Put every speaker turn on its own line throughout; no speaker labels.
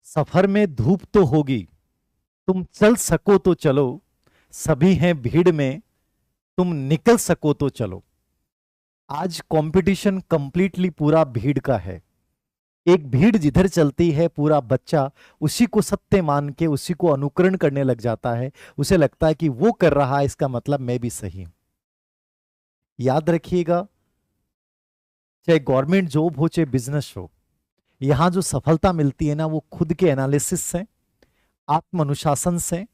सफर में धूप तो होगी, तुम चल सको तो चलो। सभी हैं भीड़ में, तुम निकल सको तो चलो। आज कंपटीशन कंप्लीटली पूरा भीड़ का है। एक भीड़ जिधर चलती है पूरा बच्चा उसी को सत्य मान के उसी को अनुकरण करने लग जाता है। उसे लगता है कि वो कर रहा है, इसका मतलब मैं भी सही हूं। याद रखिएगा, चाहे गवर्नमेंट जॉब हो चाहे बिजनेस हो, यहां जो सफलता मिलती है ना, वो खुद के एनालिसिस से, आत्म अनुशासन से,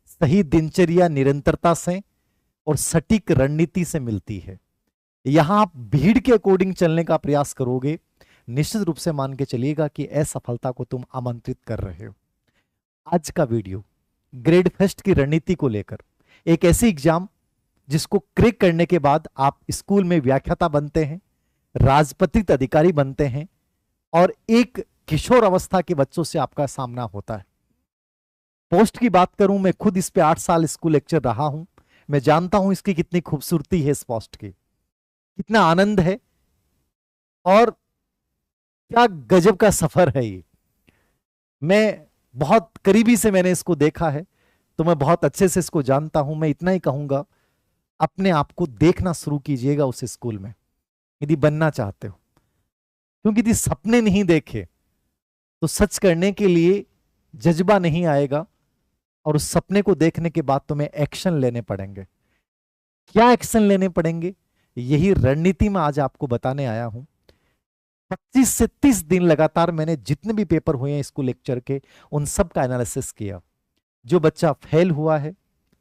सही दिनचर्या निरंतरता से और सटीक रणनीति से मिलती है। यहां आप भीड़ के अकॉर्डिंग चलने का प्रयास करोगे, निश्चित रूप से मान के चलिएगा कि असफलता को तुम आमंत्रित कर रहे हो। आज का वीडियो ग्रेड फेस्ट की रणनीति को लेकर, एक ऐसी एग्जाम जिसको क्रैक करने के बाद आप स्कूल में व्याख्याता बनते हैं, राजपत्रित अधिकारी बनते हैं और एक किशोर अवस्था के बच्चों से आपका सामना होता है। पोस्ट की बात करूं, मैं खुद इस पे 8 साल स्कूल लेक्चर रहा हूं। मैं जानता हूं इसकी कितनी खूबसूरती है, इस पोस्ट की कितना आनंद है और क्या गजब का सफर है ये। मैं बहुत करीबी से मैंने इसको देखा है, तो मैं बहुत अच्छे से इसको जानता हूं। मैं इतना ही कहूंगा, अपने आप को देखना शुरू कीजिएगा उस स्कूल में, यदि बनना चाहते हो। क्योंकि यदि सपने नहीं देखे तो सच करने के लिए जज्बा नहीं आएगा, और उस सपने को देखने के बाद तुम्हें एक्शन लेने पड़ेंगे। क्या एक्शन लेने पड़ेंगे, यही रणनीति में आज आपको बताने आया हूं। 25 से 30 दिन लगातार मैंने जितने भी पेपर हुए हैं स्कूल लेक्चर के, उन सब का एनालिसिस किया। जो बच्चा फेल हुआ है,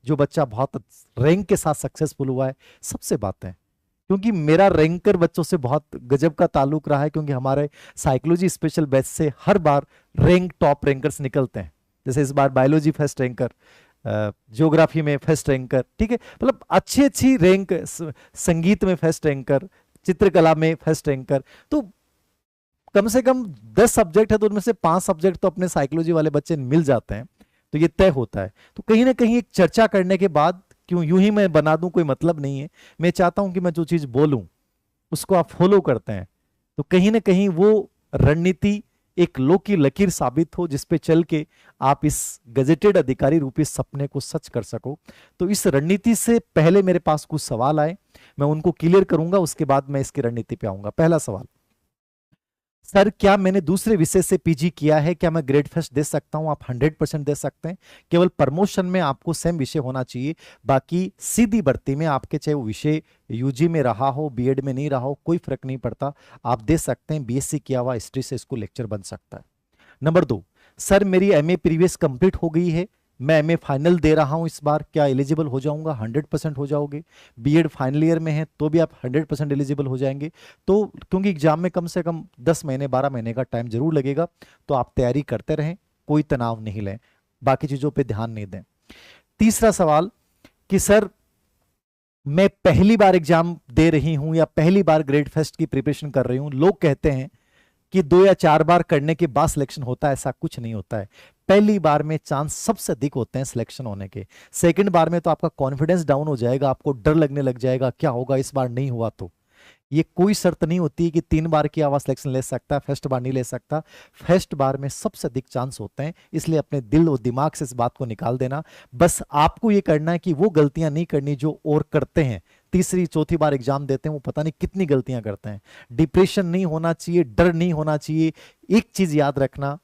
जो बच्चा बहुत रैंक के साथ सक्सेसफुल हुआ है, सबसे बातें। क्योंकि मेरा रैंकर बच्चों से बहुत गजब का ताल्लुक रहा है, क्योंकि हमारे साइकोलॉजी स्पेशल बैच से हर बार रैंक टॉप रैंकर्स निकलते हैं। जैसे इस बार बायोलॉजी फर्स्ट रैंकर, ज्योग्राफी में फर्स्ट रैंकर, ठीक है, मतलब अच्छी अच्छी रैंक, संगीत में फर्स्ट रैंकर, चित्रकला में फर्स्ट रैंकर। तो कम से कम 10 सब्जेक्ट है तो उनमें से 5 सब्जेक्ट तो अपने साइकोलॉजी वाले बच्चे मिल जाते हैं, तो ये तय होता है। तो कहीं ना कहीं एक चर्चा करने के बाद, क्यों यूं ही मैं बना दूं, कोई मतलब नहीं है। मैं चाहता हूं कि मैं जो चीज बोलूं उसको आप फॉलो करते हैं, तो कहीं ना कहीं वो रणनीति एक लो की लकीर साबित हो, जिसपे चल के आप इस गजेटेड अधिकारी रूपी सपने को सच कर सको। तो इस रणनीति से पहले मेरे पास कुछ सवाल आए, मैं उनको क्लियर करूंगा, उसके बाद मैं इसकी रणनीति पे आऊंगा। पहला सवाल, सर क्या मैंने दूसरे विषय से पीजी किया है, क्या मैं ग्रेड फर्स्ट दे सकता हूं? आप 100% दे सकते हैं। केवल प्रमोशन में आपको सेम विषय होना चाहिए, बाकी सीधी भर्ती में आपके चाहे वो विषय यूजी में रहा हो, बीएड में नहीं रहा हो, कोई फर्क नहीं पड़ता, आप दे सकते हैं। बीएससी किया हुआ हिस्ट्री से इसको लेक्चर बन सकता है। नंबर 2, सर मेरी एमए प्रीवियस कंप्लीट हो गई है, मैं एमए फाइनल दे रहा हूं इस बार, क्या एलिजिबल हो जाऊंगा? 100% हो जाओगे। बीएड फाइनल ईयर में है तो भी आप 100% एलिजिबल हो जाएंगे। तो क्योंकि एग्जाम में कम से कम 10 महीने 12 महीने का टाइम जरूर लगेगा, तो आप तैयारी करते रहें, कोई तनाव नहीं लें, बाकी चीजों पर ध्यान नहीं दें। तीसरा सवाल कि सर मैं पहली बार एग्जाम दे रही हूं या पहली बार ग्रेड फर्स्ट की प्रिपरेशन कर रही हूं, लोग कहते हैं कि 2 या 4 बार करने के बाद सिलेक्शन होता है, ऐसा कुछ नहीं होता है। पहली बार में चांस सबसे अधिक होते हैं सिलेक्शन होने के। सेकंड बार में तो आपका कॉन्फिडेंस डाउन हो जाएगा, आपको डर लगने लग जाएगा, क्या होगा इस बार नहीं हुआ तो। ये कोई शर्त नहीं होती कि 3 बार की आवाज सिलेक्शन ले सकता है, फर्स्ट बार नहीं ले सकता। फर्स्ट बार में सबसे अधिक चांस होते हैं, इसलिए अपने दिल और दिमाग से इस बात को निकाल देना। बस आपको ये करना है कि वो गलतियां नहीं करनी जो और करते हैं, तीसरी चौथी बार एग्जाम देते हैं, वो पता नहीं कितनी गलतियां करते हैं। डिप्रेशन नहीं होना चाहिए, डर नहीं होना चाहिए। एक चीज याद रखना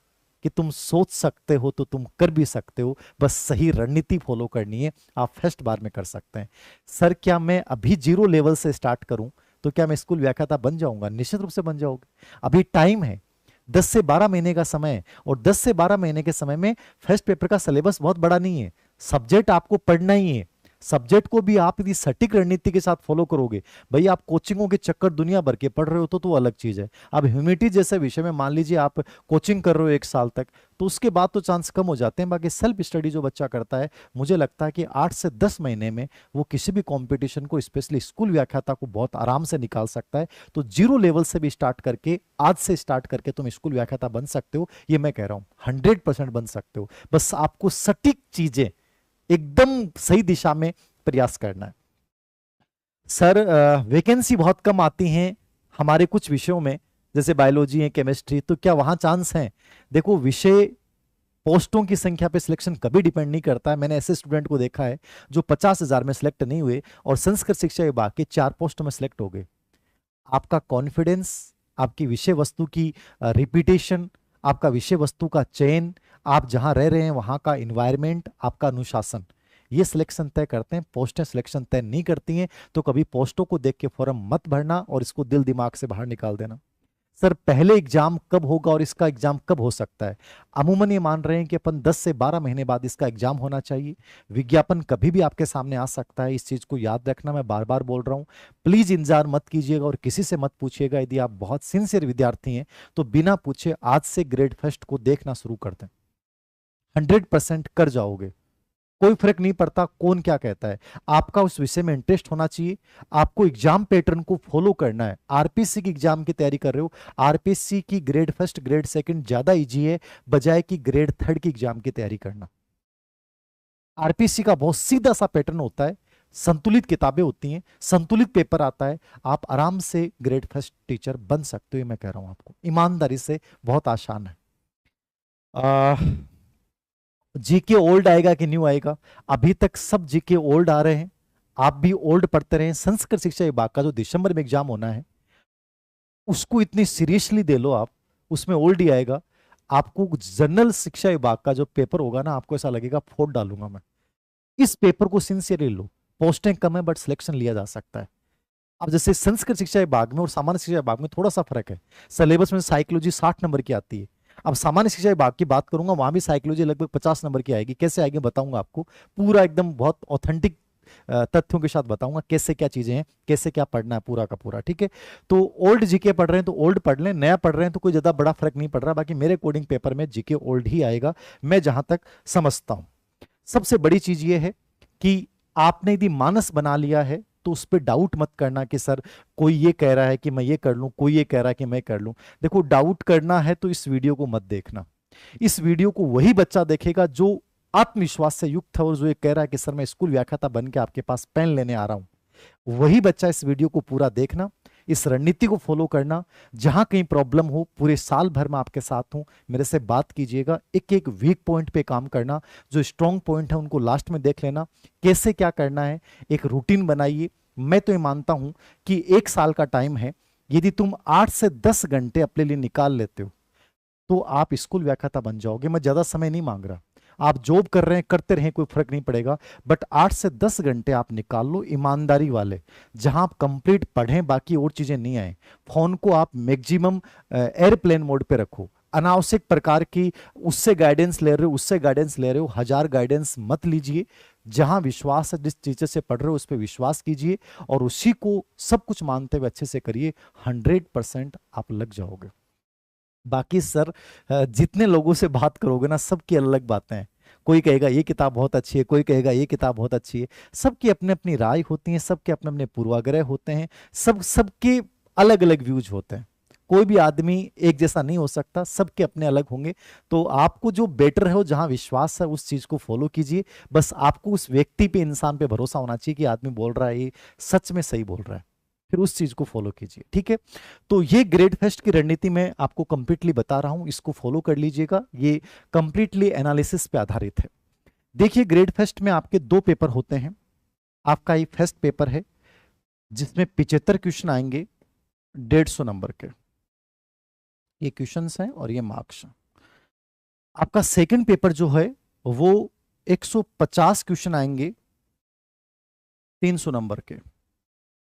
कि तुम सोच सकते हो तो तुम कर भी सकते हो, बस सही रणनीति फॉलो करनी है, आप फर्स्ट बार में कर सकते हैं। सर क्या मैं अभी 0 लेवल से स्टार्ट करूं तो क्या मैं स्कूल व्याख्याता बन जाऊंगा? निश्चित रूप से बन जाओगे, अभी टाइम है, 10 से 12 महीने का समय है। और 10 से 12 महीने के समय में फर्स्ट पेपर का सिलेबस बहुत बड़ा नहीं है, सब्जेक्ट आपको पढ़ना ही है। सब्जेक्ट को भी आप यदि सटीक रणनीति के साथ फॉलो करोगे, भाई आप कोचिंगों के चक्कर दुनिया भर के पढ़ रहे हो तो अलग चीज है। अब ह्यूमिडिटी जैसे विषय में मान लीजिए आप कोचिंग कर रहे हो 1 साल तक, तो उसके बाद तो चांस कम हो जाते हैं। बाकी सेल्फ स्टडी जो बच्चा करता है, मुझे लगता है कि 8 से 10 महीने में वो किसी भी कंपटीशन को, स्पेशली स्कूल व्याख्याता को, बहुत आराम से निकाल सकता है। तो 0 लेवल से भी स्टार्ट करके, आज से स्टार्ट करके तुम स्कूल व्याख्याता बन सकते हो, ये मैं कह रहा हूं, 100% बन सकते हो। बस आपको सटीक चीजें एकदम सही दिशा में प्रयास करना है। सर वैकेंसी बहुत कम आती हैं हमारे कुछ विषयों में, जैसे बायोलॉजी है, केमिस्ट्री, तो क्या वहां चांस है? देखो, विषय पोस्टों की संख्या पे सिलेक्शन कभी डिपेंड नहीं करता है। मैंने ऐसे स्टूडेंट को देखा है जो 50,000 में सिलेक्ट नहीं हुए और संस्कृत शिक्षा विभाग के 4 पोस्टों में सिलेक्ट हो गए। आपका कॉन्फिडेंस, आपकी विषय वस्तु की रिपीटेशन, आपका विषय वस्तु का चयन, आप जहां रह रहे हैं वहां का इन्वायरमेंट, आपका अनुशासन, ये सिलेक्शन तय करते हैं। पोस्टें सिलेक्शन तय नहीं करती हैं। तो कभी पोस्टों को देख के फॉर्म मत भरना और इसको दिल दिमाग से बाहर निकाल देना। सर पहले एग्जाम कब होगा और इसका एग्जाम कब हो सकता है? अमूमन ये मान रहे हैं कि अपन 10 से 12 महीने बाद इसका एग्जाम होना चाहिए। विज्ञापन कभी भी आपके सामने आ सकता है, इस चीज को याद रखना। मैं बार बार बोल रहा हूं, प्लीज इंतजार मत कीजिएगा और किसी से मत पूछिएगा। यदि आप बहुत सिंसियर विद्यार्थी हैं तो बिना पूछे आज से ग्रेड फर्स्ट को देखना शुरू कर दें, 100% कर जाओगे। कोई फर्क नहीं पड़ता कौन क्या कहता है, आपका उस विषय में इंटरेस्ट होना चाहिए। आपको एग्जाम पैटर्न को फॉलो करना है। आरपीएससी की एग्जाम की तैयारी कर रहे हो, आरपीएससी की ग्रेड फर्स्ट ग्रेड सेकंड ज्यादा इजी है बजाय कि ग्रेड थर्ड की एग्जाम की तैयारी करना। आरपीएससी का बहुत सीधा सा पैटर्न होता है, संतुलित किताबें होती हैं, संतुलित पेपर आता है, आप आराम से ग्रेड फर्स्ट टीचर बन सकते हो। मैं कह रहा हूं आपको ईमानदारी से, बहुत आसान है। जीके ओल्ड आएगा कि न्यू आएगा? अभी तक सब जीके ओल्ड आ रहे हैं, आप भी ओल्ड पढ़ते रहे। संस्कृत शिक्षा विभाग का जो दिसंबर में एग्जाम होना है उसको इतनी सीरियसली दे लो आप, उसमें ओल्ड ही आएगा। आपको जनरल शिक्षा विभाग का जो पेपर होगा ना, आपको ऐसा लगेगा फोड़ डालूंगा मैं। इस पेपर को सिंसियरली लो, पोस्टें कम है बट सिलेक्शन लिया जा सकता है। अब जैसे संस्कृत शिक्षा विभाग में और सामान्य शिक्षा विभाग में थोड़ा सा फर्क है। सिलेबस में साइकोलॉजी 60 नंबर की आती है। अब सामान्य शिक्षा विभाग की बात करूंगा, वहां भी साइकोलॉजी लगभग 50 नंबर की आएगी। कैसे आएगी बताऊंगा आपको, पूरा एकदम बहुत ऑथेंटिक तथ्यों के साथ बताऊंगा कैसे क्या चीजें हैं, कैसे क्या पढ़ना है पूरा का पूरा। ठीक है, तो ओल्ड जीके पढ़ रहे हैं तो ओल्ड पढ़ लें, नया पढ़ रहे हैं तो कोई ज्यादा बड़ा फर्क नहीं पड़ रहा। बाकी मेरे कोडिंग पेपर में जीके ओल्ड ही आएगा, मैं जहां तक समझता हूं। सबसे बड़ी चीज ये है कि आपने यदि मानस बना लिया है तो उस पर डाउट मत करना कि सर कोई ये कह रहा है कि मैं ये कर लूं, कोई ये कह रहा है कि मैं कर लूं। देखो, डाउट करना है तो इस वीडियो को मत देखना। इस वीडियो को वही बच्चा देखेगा जो आत्मविश्वास से युक्त है और जो ये कह रहा है कि सर मैं स्कूल व्याख्याता बन के आपके पास पेन लेने आ रहा हूं। वही बच्चा इस वीडियो को पूरा देखना, इस रणनीति को फॉलो करना। जहां कहीं प्रॉब्लम हो, पूरे साल भर में आपके साथ हूं, मेरे से बात कीजिएगा। एक एक वीक पॉइंट पे काम करना, जो स्ट्रॉन्ग पॉइंट है उनको लास्ट में देख लेना, कैसे क्या करना है, एक रूटीन बनाइए। मैं तो ये मानता हूं कि 1 साल का टाइम है, यदि तुम 8 से 10 घंटे अपने लिए निकाल लेते हो तो आप स्कूल व्याख्याता बन जाओगे। मैं ज्यादा समय नहीं मांग रहा, आप जॉब कर रहे हैं करते रहें, कोई फर्क नहीं पड़ेगा, बट 8 से 10 घंटे आप निकाल लो ईमानदारी वाले, जहां आप कंप्लीट पढ़ें, बाकी और चीजें नहीं आए। फोन को आप मैक्सिमम एयरप्लेन मोड पे रखो, अनावश्यक प्रकार की उससे गाइडेंस ले रहे हो, उससे गाइडेंस ले रहे हो, 1000 गाइडेंस मत लीजिए। जहां विश्वास है, जिस टीचर से पढ़ रहे हो उस पर विश्वास कीजिए और उसी को सब कुछ मानते हुए अच्छे से करिए, 100% आप लग जाओगे। बाकी सर जितने लोगों से बात करोगे ना, सबकी अलग अलग बातें हैं। कोई कहेगा ये किताब बहुत अच्छी है, कोई कहेगा ये किताब बहुत अच्छी है। सबकी अपनी अपनी राय होती है, सबके अपने अपने पूर्वाग्रह होते हैं, सबके अलग अलग व्यूज होते हैं। कोई भी आदमी एक जैसा नहीं हो सकता, सबके अपने अलग होंगे। तो आपको जो बेटर है, जहां विश्वास है उस चीज को फॉलो कीजिए। बस आपको उस व्यक्ति पे, इंसान पे भरोसा होना चाहिए कि आदमी बोल रहा है ये सच में सही बोल रहा है, फिर उस चीज को फॉलो कीजिए। ठीक है, तो ये ग्रेड फेस्ट की रणनीति मैं आपको कंप्लीटली बता रहा हूं, इसको फॉलो कर लीजिएगा। ये कंप्लीटली एनालिसिस पे आधारित है। देखिए, ग्रेड फेस्ट में आपके 2 पेपर होते हैं। आपका ये फर्स्ट पेपर है जिसमें 75 क्वेश्चन आएंगे 150 नंबर के, ये क्वेश्चंस हैं और ये मार्क्स। आपका सेकंड पेपर जो है वो 150 क्वेश्चन आएंगे 300 नंबर के,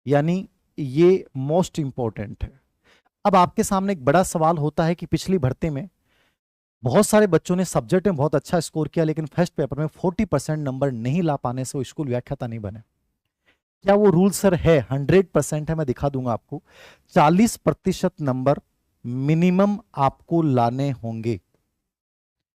यानी ये मोस्ट इंपॉर्टेंट है। अब आपके सामने एक बड़ा सवाल होता है कि पिछली भर्ती में बहुत सारे बच्चों ने सब्जेक्ट में बहुत अच्छा स्कोर किया, लेकिन फर्स्ट पेपर में 40% नंबर नहीं ला पाने से वो स्कूल व्याख्याता नहीं बने। क्या वो रूल सर है? 100% है, मैं दिखा दूंगा आपको। 40% नंबर मिनिमम आपको लाने होंगे।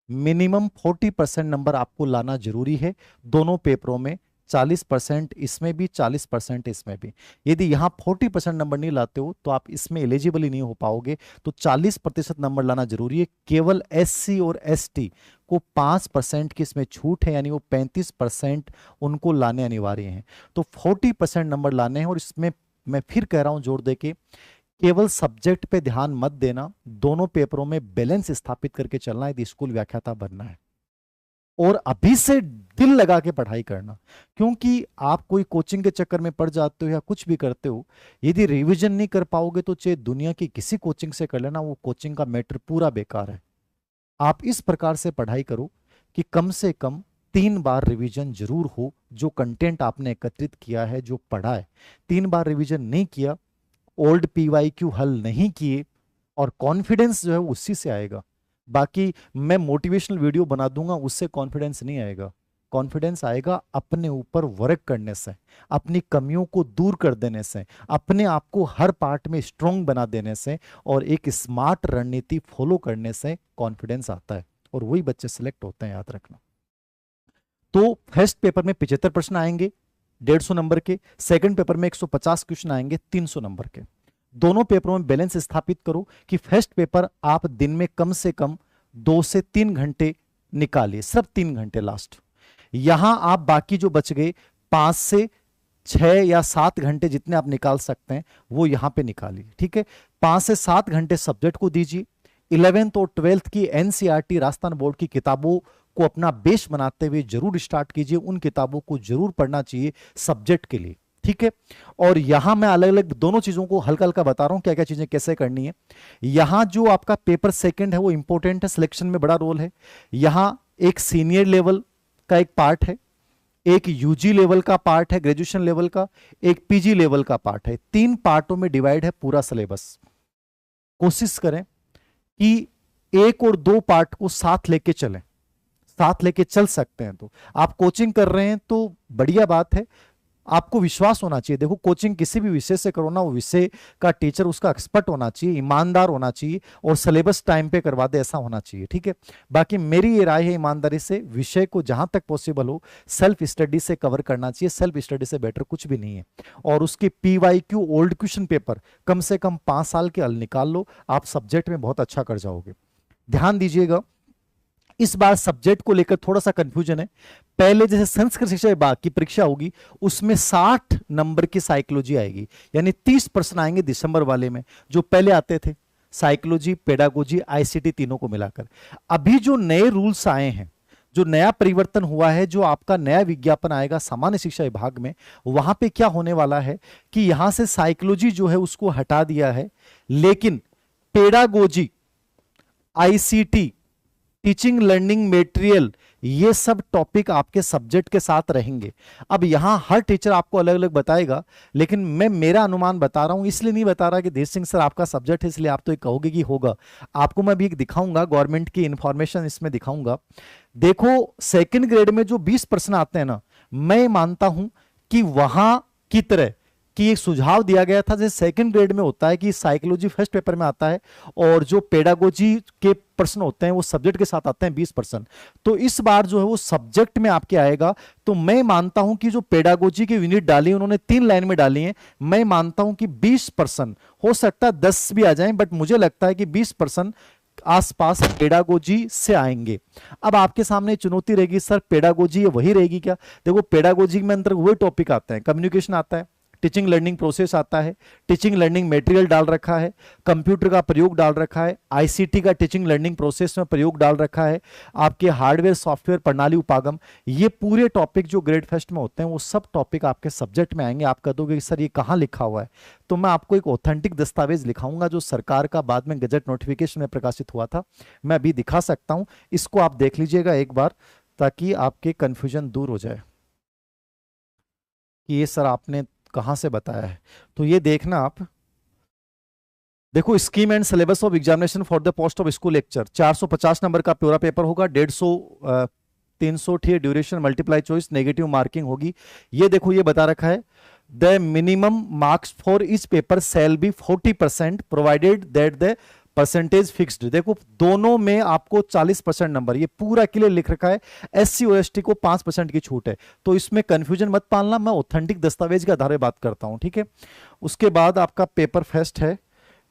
मिनिमम 40% नंबर आपको लाना जरूरी है दोनों पेपरों में, 40% इसमें भी, 40% इसमें भी। यदि यहां 40% नंबर नहीं लाते हो तो आप इसमें एलिजिबल ही नहीं हो पाओगे। तो 40% नंबर लाना जरूरी है। केवल एससी और एसटी को 5% की इसमें छूट है, यानी वो 35% उनको लाने अनिवार्य हैं। तो 40% नंबर लाने हैं। और इसमें मैं फिर कह रहा हूं जोर देके, केवल सब्जेक्ट पे ध्यान मत देना, दोनों पेपरों में बैलेंस स्थापित करके चलना यदि स्कूल व्याख्याता बनना है। और अभी से दिल लगा के पढ़ाई करना, क्योंकि आप कोई कोचिंग के चक्कर में पड़ जाते हो या कुछ भी करते हो, यदि रिवीजन नहीं कर पाओगे तो चाहे दुनिया की किसी कोचिंग से कर लेना, वो कोचिंग का मैटर पूरा बेकार है। आप इस प्रकार से पढ़ाई करो कि कम से कम 3 बार रिवीजन जरूर हो। जो कंटेंट आपने एकत्रित किया है, जो पढ़ा है, 3 बार रिवीजन नहीं किया, ओल्ड पीवाईक्यू हल नहीं किए, और कॉन्फिडेंस जो है उसी से आएगा। बाकी मैं मोटिवेशनल वीडियो बना दूंगा, उससे कॉन्फिडेंस नहीं आएगा। कॉन्फिडेंस आएगा अपने ऊपर वर्क करने से, अपनी कमियों को दूर कर देने से, अपने आप को हर पार्ट में स्ट्रांग बना देने से, और एक स्मार्ट रणनीति फॉलो करने से कॉन्फिडेंस आता है, और वही बच्चे सिलेक्ट होते हैं, याद रखना। तो फर्स्ट पेपर में 75 प्रश्न आएंगे 150 नंबर के, सेकंड पेपर में 150 क्वेश्चन आएंगे 300 नंबर के। दोनों पेपरों में बैलेंस स्थापित करो कि फर्स्ट पेपर आप दिन में कम से कम 2 से 3 घंटे निकालिए, सिर्फ 3 घंटे लास्ट। यहां आप बाकी जो बच गए 5 से 6 या 7 घंटे जितने आप निकाल सकते हैं वो यहां पे निकालिए, ठीक है। 5 से 7 घंटे सब्जेक्ट को दीजिए। 11th और 12th की एनसीईआरटी राजस्थान बोर्ड की किताबों को अपना बेस बनाते हुए जरूर स्टार्ट कीजिए। उन किताबों को जरूर पढ़ना चाहिए सब्जेक्ट के लिए, ठीक है। और यहां मैं अलग अलग दोनों चीजों को हल्का हल्का बता रहा हूं, क्या क्या चीजें कैसे करनी है। यहां जो आपका पेपर सेकंड है वो इंपॉर्टेंट है, सिलेक्शन में बड़ा रोल है। यहां एक सीनियर लेवल का एक पार्ट है, एक यूजी लेवल का पार्ट है, ग्रेजुएशन लेवल का, एक पीजी लेवल का पार्ट है। 3 पार्टों में डिवाइड है पूरा सिलेबस। कोशिश करें कि 1 और 2 पार्ट को साथ लेके चलें, साथ लेके चल सकते हैं तो आप कोचिंग कर रहे हैं तो बढ़िया बात है। आपको विश्वास होना चाहिए। देखो, कोचिंग किसी भी विषय से करो ना, वो विषय का टीचर उसका एक्सपर्ट होना चाहिए, ईमानदार होना चाहिए, और सिलेबस टाइम पे करवा दे, ऐसा होना चाहिए, ठीक है। बाकी मेरी ये राय है, ईमानदारी से विषय को जहां तक पॉसिबल हो सेल्फ स्टडी से कवर करना चाहिए। सेल्फ स्टडी से बेटर कुछ भी नहीं है। और उसकी पीवाईक्यू ओल्ड क्वेश्चन पेपर कम से कम 5 साल के हल निकाल लो, आप सब्जेक्ट में बहुत अच्छा कर जाओगे। ध्यान दीजिएगा, इस बार सब्जेक्ट को लेकर थोड़ा सा कंफ्यूजन है। पहले जैसे संस्कृत शिक्षा विभाग की परीक्षा होगी उसमें 60 नंबर की साइकोलॉजी आएगी, यानी 30 प्रश्न आएंगे दिसंबर वाले में, जो पहले आते थे साइकोलॉजी, पेडागोजी, आईसीटी तीनों को मिलाकर। अभी जो नए रूल्स आए हैं, जो नया परिवर्तन हुआ है, जो आपका नया विज्ञापन आएगा सामान्य शिक्षा विभाग में, वहां पे क्या होने वाला है कि यहां से साइकोलॉजी जो है उसको हटा दिया है, लेकिन pedagogy, ICT, teaching learning material, ये सब टॉपिक आपके सब्जेक्ट के साथ रहेंगे। अब यहां हर टीचर आपको अलग अलग बताएगा, लेकिन मैं मेरा अनुमान बता रहा हूं, इसलिए नहीं बता रहा कि धीर सिंह सर आपका सब्जेक्ट है इसलिए आप तो एक कहोगे कि होगा। आपको मैं भी एक दिखाऊंगा, गवर्नमेंट की इंफॉर्मेशन इसमें दिखाऊंगा। देखो, सेकंड ग्रेड में जो 20 प्रश्न आते हैं ना, मैं मानता हूं कि वहां की तरह कि एक सुझाव दिया गया था जैसे सेकंड ग्रेड में होता है कि साइकोलॉजी फर्स्ट पेपर में आता है और जो पेडागोजी के प्रश्न होते हैं वो सब्जेक्ट के साथ आते हैं 20%। तो इस बार जो है वो सब्जेक्ट में आपके आएगा। तो मैं मानता हूं कि जो पेडागोजी की यूनिट डाली उन्होंने 3 लाइन में डाली है, मैं मानता हूं कि 20%, हो सकता है 10 भी आ जाए, बट मुझे लगता है कि 20% आसपास पेडागोजी से आएंगे। अब आपके सामने चुनौती रहेगी, सर पेडागोजी वही रहेगी क्या? देखो, पेडागोजी में अंदर वही टॉपिक आते हैं, कम्युनिकेशन आता है, टीचिंग लर्निंग प्रोसेस आता है, टीचिंग लर्निंग मटेरियल डाल रखा है, कंप्यूटर का प्रयोग डाल रखा है, आईसीटी का टीचिंग लर्निंग प्रोसेस में प्रयोग डाल रखा है, आपके हार्डवेयर सॉफ्टवेयर प्रणाली उपागम, ये पूरे टॉपिक जो ग्रेड फर्स्ट में होते हैं वो सब टॉपिक आपके सब्जेक्ट में आएंगे। आप कह दोगे कि सर ये कहाँ लिखा हुआ है, तो मैं आपको एक ऑथेंटिक दस्तावेज लिखाऊंगा जो सरकार का बाद में गजट नोटिफिकेशन में प्रकाशित हुआ था, मैं अभी दिखा सकता हूं, इसको आप देख लीजिएगा एक बार ताकि आपके कंफ्यूजन दूर हो जाए कि ये सर आपने कहां से बताया है। तो ये देखना आप, देखो, scheme and syllabus of examination for the post of school lecture, 450 number का पूरा पेपर होगा, 150 300 ठीक duration, multiply choice, negative marking होगी। ये देखो, ये बता रखा है the minimum marks for each paper shall be 40% provided that the percentage fixed. देखो, दोनों में आपको 40% नंबर, ये पूरा क्लियर लिख रखा है। एससी और एसटी को 5% की छूट है, तो इसमें कंफ्यूजन मत पालना, मैं ऑथेंटिक दस्तावेज के आधार पर बात करता हूं, ठीक है। उसके बाद आपका पेपर फर्स्ट है,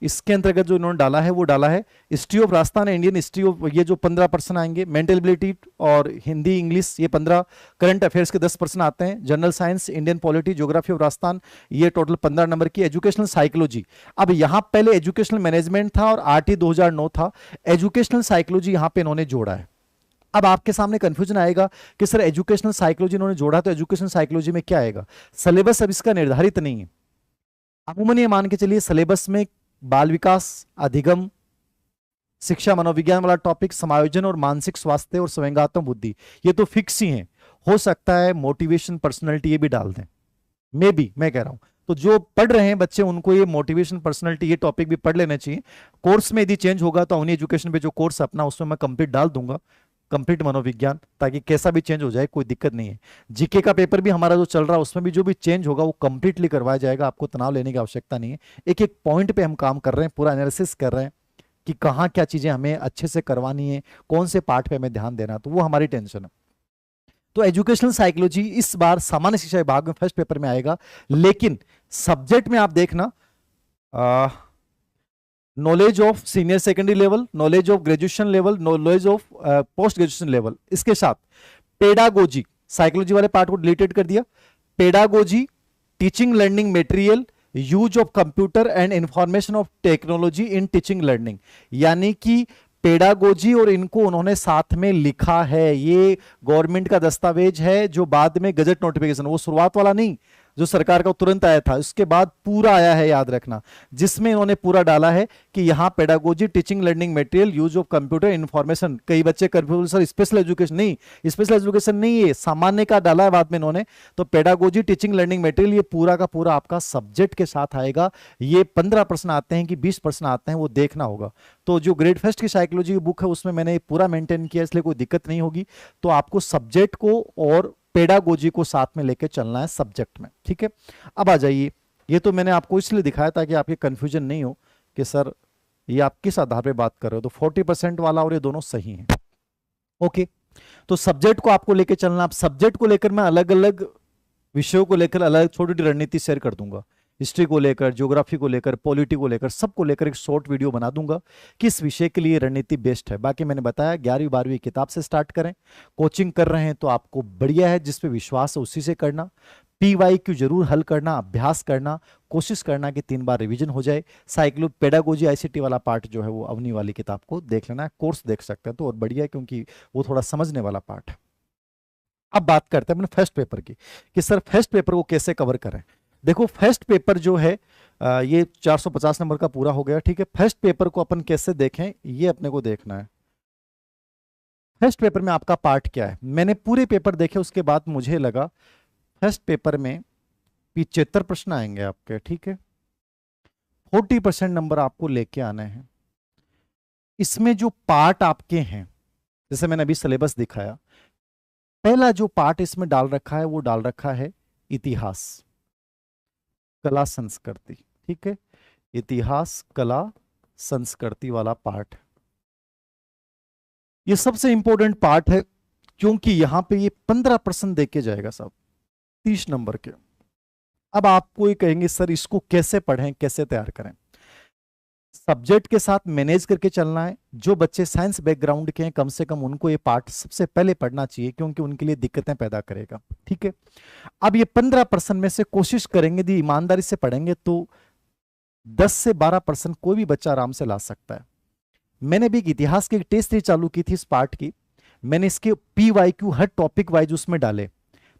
इसके अंतर्गत जो इन्होंने डाला है वो डाला है history of Rajasthan, Indian history of, ये जो 15% आएंगे, मेंटल एबिलिटी और हिंदी इंग्लिश ये 15, करंट अफेयर्स के 10% आते हैं, general science, Indian polity, geography of Rajasthan, ये टोटल 15 नंबर की, एजुकेशनल साइकोलॉजी। अब यहां पहले एजुकेशनल मैनेजमेंट था और आरटी 2009 था, एजुकेशनल साइकोलॉजी यहां पे इन्होंने जोड़ा है, अब आपके सामने कंफ्यूजन आएगा कि सर एजुकेशनल साइकोलॉजी इन्होंने जोड़ा, तो एजुकेशनल साइकोलॉजी में क्या आएगा? सिलेबस अब इसका निर्धारित नहीं है। अमूमन ये मान के चलिए सिलेबस में बाल विकास, अधिगम, शिक्षा, मनोविज्ञान वाला टॉपिक, समायोजन और मानसिक स्वास्थ्य और संवेगात्मक बुद्धि, ये तो फिक्स ही है। हो सकता है मोटिवेशन, पर्सनैलिटी ये भी डाल दें, मे बी, मैं कह रहा हूं। तो जो पढ़ रहे हैं बच्चे उनको ये मोटिवेशन, पर्सनैलिटी, ये टॉपिक भी पढ़ लेने चाहिए। कोर्स में यदि चेंज होगा तो उन्हीं एजुकेशन पे जो कोर्स अपना उसमें मैं कंप्लीट डाल दूंगा, कंप्लीट मनोविज्ञान, ताकि कैसा भी चेंज हो जाए कोई दिक्कत नहीं है। जीके का पेपर भी हमारा जो चल रहा है उसमें भी जो भी चेंज होगा वो कंप्लीटली करवाया जाएगा, आपको तनाव लेने की आवश्यकता नहीं है। एक एक पॉइंट पे हम काम कर रहे हैं, पूरा एनालिसिस कर रहे हैं कि कहाँ क्या चीजें हमें अच्छे से करवानी है, कौन से पार्ट पे हमें ध्यान देना, तो वो हमारी टेंशन है। तो एजुकेशनल साइकोलॉजी इस बार सामान्य शिक्षा विभाग में फर्स्ट पेपर में आएगा, लेकिन सब्जेक्ट में आप देखना knowledge of senior secondary level, knowledge of graduation level, knowledge of post graduation level, इसके साथ पेडागोजी, साइकोलॉजी वाले पार्ट को डिलीटेड कर दिया। Pedagogy, teaching learning material, use of computer and information of technology in teaching learning, यानी कि pedagogy और इनको उन्होंने साथ में लिखा है। ये गवर्नमेंट का दस्तावेज है जो बाद में गजट नोटिफिकेशन, वो शुरुआत वाला नहीं जो सरकार का तुरंत आया था, उसके बाद पूरा आया है, याद रखना, जिसमें इन्होंने पूरा डाला है कि यहां pedagogy, teaching learning material, use of computer, information. कई बच्चे कंफ्यूज, सर स्पेशल एजुकेशन नहीं, स्पेशल एजुकेशन नहीं, है सामान्य का डाला है बाद में इन्होंने। तो पेडागोजी, टीचिंग लर्निंग मटेरियल, ये पूरा का पूरा आपका सब्जेक्ट के साथ आएगा। ये 15 प्रश्न आते हैं कि 20 प्रश्न आते हैं, वो देखना होगा। तो जो ग्रेड फर्स्ट की साइकोलॉजी की बुक है उसमें मैंने पूरा मेंटेन किया, इसलिए कोई दिक्कत नहीं होगी। तो आपको सब्जेक्ट को और पेडागोजी को साथ में लेके चलना है सब्जेक्ट में, ठीक है। अब आ जाइए, ये तो मैंने आपको इसलिए दिखाया ताकि आपके कंफ्यूजन नहीं हो कि सर ये आप किस आधार पे बात कर रहे हो। तो 40% वाला और ये दोनों सही हैं, ओके। तो सब्जेक्ट को आपको लेके चलना। अब सब्जेक्ट को लेकर मैं अलग अलग विषयों को लेकर अलग छोटी छोटी रणनीति शेयर कर दूंगा, हिस्ट्री को लेकर, ज्योग्राफी को लेकर, पॉलिटी को लेकर, सबको लेकर एक शॉर्ट वीडियो बना दूंगा किस विषय के लिए रणनीति बेस्ट है। बाकी मैंने बताया 11वीं 12वीं किताब से स्टार्ट करें, कोचिंग कर रहे हैं तो आपको बढ़िया है, जिस पे विश्वास है उसी से करना। PYQ जरूर हल करना, अभ्यास करना, कोशिश करना कि 3 बार रिवीजन हो जाए। साइक्लो पेडागोजी ICT वाला पार्ट जो है वो अवनी वाली किताब को देख लेना है, कोर्स देख सकते हैं तो और बढ़िया है, क्योंकि वो थोड़ा समझने वाला पार्ट है। अब बात करते हैं अपने फर्स्ट पेपर की कि सर फर्स्ट पेपर को कैसे कवर करें। देखो फर्स्ट पेपर जो है ये 450 नंबर का पूरा हो गया, ठीक है। फर्स्ट पेपर को अपन कैसे देखें ये अपने को देखना है। फर्स्ट पेपर में आपका पार्ट क्या है, मैंने पूरे पेपर देखे, उसके बाद मुझे लगा फर्स्ट पेपर में 75 प्रश्न आएंगे आपके, ठीक है। 40% नंबर आपको लेके आने हैं। इसमें जो पार्ट आपके हैं, जैसे मैंने अभी सिलेबस दिखाया, पहला जो पार्ट इसमें डाल रखा है वो डाल रखा है इतिहास, कला, संस्कृति, ठीक है। इतिहास, कला, संस्कृति वाला पार्ट, ये सबसे इंपॉर्टेंट पार्ट है, क्योंकि यहां पे ये 15 प्रश्न देके जाएगा सब 30 नंबर के। अब आपको ये कहेंगे सर इसको कैसे पढ़ें, कैसे तैयार करें। सब्जेक्ट के साथ मैनेज करके चलना है। जो बच्चे साइंस बैकग्राउंड के हैं कम से कम उनको ये पार्ट सबसे पहले पढ़ना चाहिए, क्योंकि उनके लिए दिक्कतें पैदा करेगा, ठीक है। अब ये 15% में से कोशिश करेंगे, यदि ईमानदारी से पढ़ेंगे तो 10 से 12% कोई भी बच्चा आराम से ला सकता है। मैंने भी एक इतिहास की टेस्ट सीरीज चालू की थी इस पार्ट की, मैंने इसके PYQ हर टॉपिक वाइज उसमें डाले,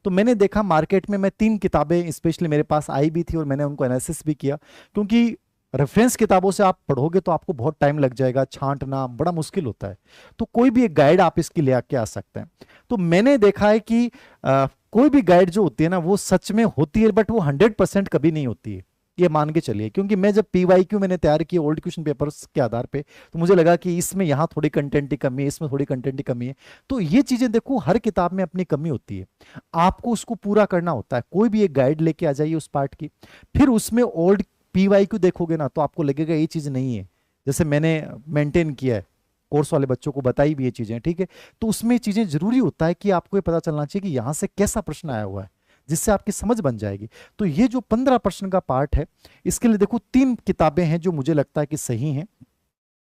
तो मैंने देखा मार्केट में मैं 3 किताबें स्पेशली मेरे पास आई भी थी और मैंने उनको एनालिसिस भी किया, क्योंकि रेफरेंस किताबों से आप पढ़ोगे तो आपको बहुत टाइम लग जाएगा, छांटना बड़ा मुश्किल होता है। तो कोई भी एक गाइड आप इसकी ले आके आ सकते हैं। तो मैंने देखा है कि कोई भी गाइड जो होती है ना वो सच में होती है, बट वो 100% कभी नहीं होती है, ये मान के चलिए। क्योंकि मैं जब PYQ मैंने तैयार किया ओल्ड क्वेश्चन पेपर्स के आधार पे, तो मुझे लगा कि इसमें यहाँ थोड़ी कंटेंट की कमी है, इसमें थोड़ी कंटेंट की कमी है। तो ये चीजें देखो, हर किताब में अपनी कमी होती है, आपको उसको पूरा करना होता है। कोई भी एक गाइड लेके आ जाइए उस पार्ट की, फिर उसमें ओल्ड PYQ देखोगे ना तो आपको लगेगा ये चीज नहीं है, जैसे मैंने मेंटेन किया है, कोर्स वाले बच्चों को बताई भी ये चीजें, ठीक है। तो उसमें चीजें जरूरी होता है कि आपको ये पता चलना चाहिए कि यहां से कैसा प्रश्न आया हुआ है, जिससे आपकी समझ बन जाएगी। तो ये जो 15 प्रश्न का पार्ट है, इसके लिए देखो 3 किताबें हैं जो मुझे लगता है कि सही हैं।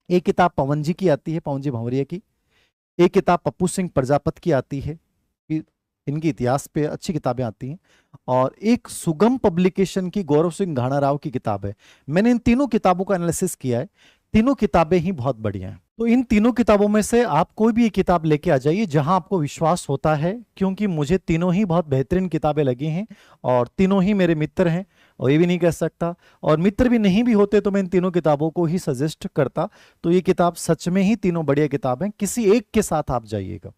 एक किताब पवन जी की आती है, पवन जी भंवरिया की। एक किताब पप्पू सिंह प्रजापत की आती है, इनकी इतिहास पे अच्छी किताबें आती हैं। और एक सुगम पब्लिकेशन की गौरव सिंह घाना राव की किताब है। मैंने इन तीनों किताबों का एनालिसिस किया है। तीनों किताबें ही बहुत बढ़िया हैं। तो इन तीनों किताबों में से आप कोई भी एक किताब लेके आ जाइए जहां आपको विश्वास होता है, क्योंकि मुझे तीनों ही बहुत बेहतरीन किताबें लगी हैं और तीनों ही मेरे मित्र हैं, और ये भी नहीं कह सकता, और मित्र भी नहीं भी होते तो मैं इन तीनों किताबों को ही सजेस्ट करता। तो ये किताब सच में ही तीनों बढ़िया किताबें, किसी एक के साथ आप जाइएगा,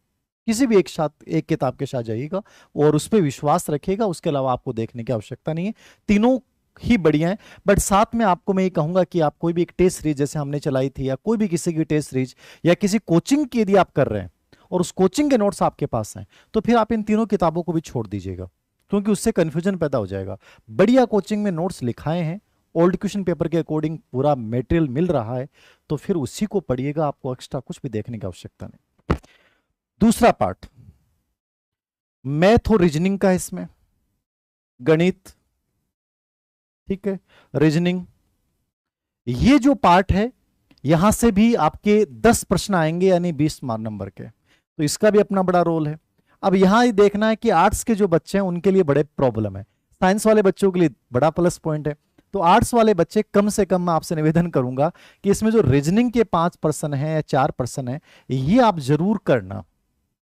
किसी भी एक किताब के साथ जाइएगा और उस पर विश्वास रखिएगा, उसके अलावा आपको देखने की आवश्यकता नहीं है, तीनों ही बढ़िया है। बट साथ में आपको मैं ये कहूंगा कि आप कोई भी एक टेस्ट सीरीज जैसे हमने चलाई थी, या कोई भी किसी की टेस्ट सीरीज, या किसी कोचिंग की यदि आप कर रहे हैं और उस कोचिंग के नोट्स आपके पास हैं, तो फिर आप इन तीनों किताबों को भी छोड़ दीजिएगा, क्योंकि उससे कंफ्यूजन पैदा हो जाएगा। बढ़िया कोचिंग में नोट्स लिखाए हैं, ओल्ड क्वेश्चन पेपर के अकॉर्डिंग पूरा मेटेरियल मिल रहा है, तो फिर उसी को पढ़िएगा, आपको एक्स्ट्रा कुछ भी देखने की आवश्यकता नहीं। दूसरा पार्ट मैथ और रीजनिंग का है, इसमें गणित, ठीक है, रीजनिंग, ये जो पार्ट है यहां से भी आपके 10 प्रश्न आएंगे, यानी 20 नंबर के, तो इसका भी अपना बड़ा रोल है। अब यहां ये देखना है कि आर्ट्स के जो बच्चे हैं उनके लिए बड़े प्रॉब्लम है, साइंस वाले बच्चों के लिए बड़ा प्लस पॉइंट है। तो आर्ट्स वाले बच्चे कम से कम मैं आपसे निवेदन करूंगा कि इसमें जो रीजनिंग के 5 प्रश्न है या 4 प्रश्न है, ये आप जरूर करना,